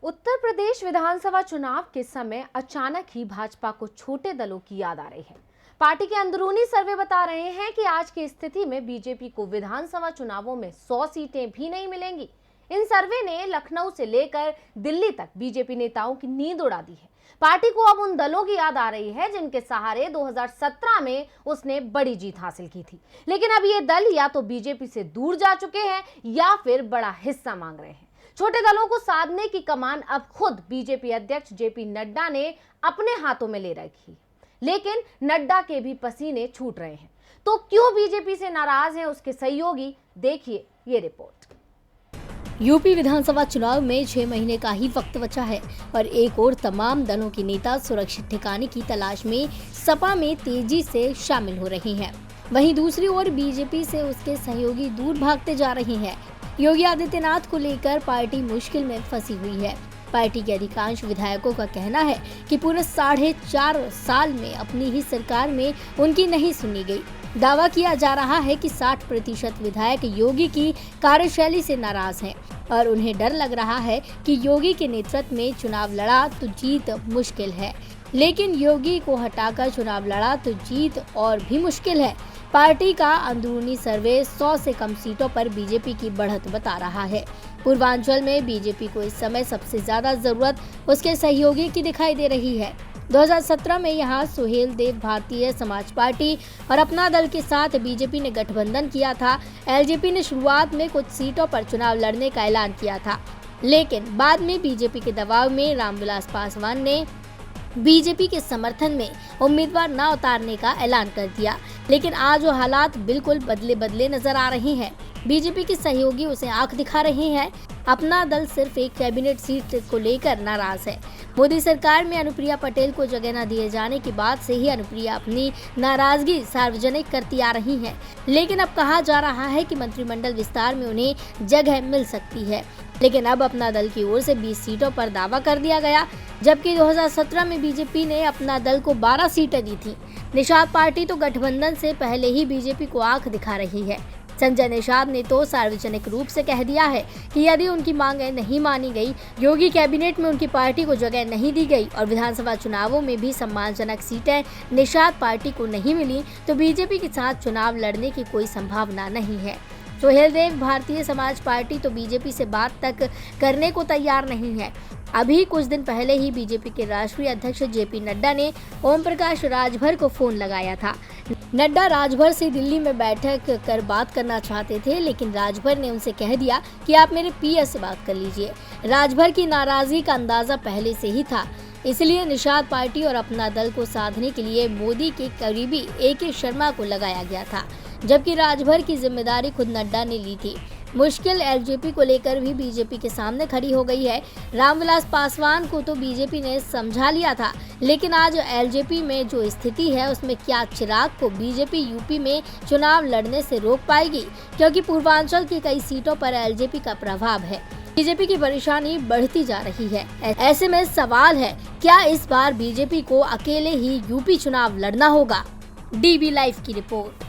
उत्तर प्रदेश विधानसभा चुनाव के समय अचानक ही भाजपा को छोटे दलों की याद आ रही है। पार्टी के अंदरूनी सर्वे बता रहे हैं कि आज की स्थिति में बीजेपी को विधानसभा चुनावों में 100 सीटें भी नहीं मिलेंगी। इन सर्वे ने लखनऊ से लेकर दिल्ली तक बीजेपी नेताओं की नींद उड़ा दी है। पार्टी को अब उन दलों की याद आ रही है जिनके सहारे 2017 में उसने बड़ी जीत हासिल की थी, लेकिन अब ये दल या तो बीजेपी से दूर जा चुके हैं या फिर बड़ा हिस्सा मांग रहे हैं। छोटे दलों को साधने की कमान अब खुद बीजेपी अध्यक्ष जेपी नड्डा ने अपने हाथों में ले रखी, लेकिन नड्डा के भी पसीने छूट रहे हैं। तो क्यों बीजेपी से नाराज हैं उसके सहयोगी, देखिए ये रिपोर्ट। यूपी विधानसभा चुनाव में 6 महीने का ही वक्त बचा है और एक और तमाम दलों के नेता सुरक्षित ठिकाने की तलाश में सपा में तेजी से शामिल हो रहे हैं। वहीं दूसरी ओर बीजेपी से उसके सहयोगी दूर भागते जा रहे हैं। योगी आदित्यनाथ को लेकर पार्टी मुश्किल में फंसी हुई है। पार्टी के अधिकांश विधायकों का कहना है कि पूरे 4.5 साल में अपनी ही सरकार में उनकी नहीं सुनी गई। दावा किया जा रहा है कि 60% विधायक योगी की कार्यशैली से नाराज हैं और उन्हें डर लग रहा है कि योगी के नेतृत्व में चुनाव लड़ा तो जीत मुश्किल है, लेकिन योगी को हटाकर चुनाव लड़ा तो जीत और भी मुश्किल है। पार्टी का अंदरूनी सर्वे 100 से कम सीटों पर बीजेपी की बढ़त बता रहा है। पूर्वांचल में बीजेपी को इस समय सबसे ज्यादा जरूरत उसके सहयोगी की दिखाई दे रही है। 2017 में यहां सुहेल देव भारतीय समाज पार्टी और अपना दल के साथ बीजेपी ने गठबंधन किया था। एलजेपी ने शुरुआत में कुछ सीटों पर चुनाव लड़ने का ऐलान किया था, लेकिन बाद में बीजेपी के दबाव में रामविलास पासवान ने बीजेपी के समर्थन में उम्मीदवार न उतारने का ऐलान कर दिया। लेकिन आज वो हालात बिल्कुल बदले नजर आ रहे हैं। बीजेपी के सहयोगी उसे आंख दिखा रहे हैं। अपना दल सिर्फ एक कैबिनेट सीट को लेकर नाराज है। मोदी सरकार में अनुप्रिया पटेल को जगह न दिए जाने के बाद से ही अनुप्रिया अपनी नाराजगी सार्वजनिक करती आ रही हैं। लेकिन अब कहा जा रहा है कि मंत्रिमंडल विस्तार में उन्हें जगह मिल सकती है। लेकिन अब अपना दल की ओर से 20 सीटों पर दावा कर दिया गया, जबकि 2017 में बीजेपी ने अपना दल को 12 सीटें दी थी। निषाद पार्टी तो गठबंधन से पहले ही बीजेपी को आंख दिखा रही है। संजय निषाद ने तो सार्वजनिक रूप से कह दिया है कि यदि उनकी मांगें नहीं मानी गई, योगी कैबिनेट में उनकी पार्टी को जगह नहीं दी गई और विधानसभा चुनावों में भी सम्मानजनक सीटें निषाद पार्टी को नहीं मिली, तो बीजेपी के साथ चुनाव लड़ने की कोई संभावना नहीं है। सुहेल देव भारतीय समाज पार्टी तो बीजेपी से बात तक करने को तैयार नहीं है। अभी कुछ दिन पहले ही बीजेपी के राष्ट्रीय अध्यक्ष जेपी नड्डा ने ओम प्रकाश राजभर को फोन लगाया था। नड्डा राजभर से दिल्ली में बैठक कर बात करना चाहते थे, लेकिन राजभर ने उनसे कह दिया कि आप मेरे पीएस से बात कर लीजिए। राजभर की नाराजगी का अंदाजा पहले से ही था, इसलिए निषाद पार्टी और अपना दल को साधने के लिए मोदी के करीबी AK शर्मा को लगाया गया था, जबकि राजभर की जिम्मेदारी खुद नड्डा ने ली थी। मुश्किल एलजेपी को लेकर भी बीजेपी के सामने खड़ी हो गई है। रामविलास पासवान को तो बीजेपी ने समझा लिया था, लेकिन आज एलजेपी में जो स्थिति है उसमें क्या चिराग को बीजेपी यूपी में चुनाव लड़ने से रोक पाएगी, क्योंकि पूर्वांचल की कई सीटों पर एलजेपी का प्रभाव है। बीजेपी की परेशानी बढ़ती जा रही है। ऐसे में सवाल है, क्या इस बार बीजेपी को अकेले ही यूपी चुनाव लड़ना होगा? DB लाइव की रिपोर्ट।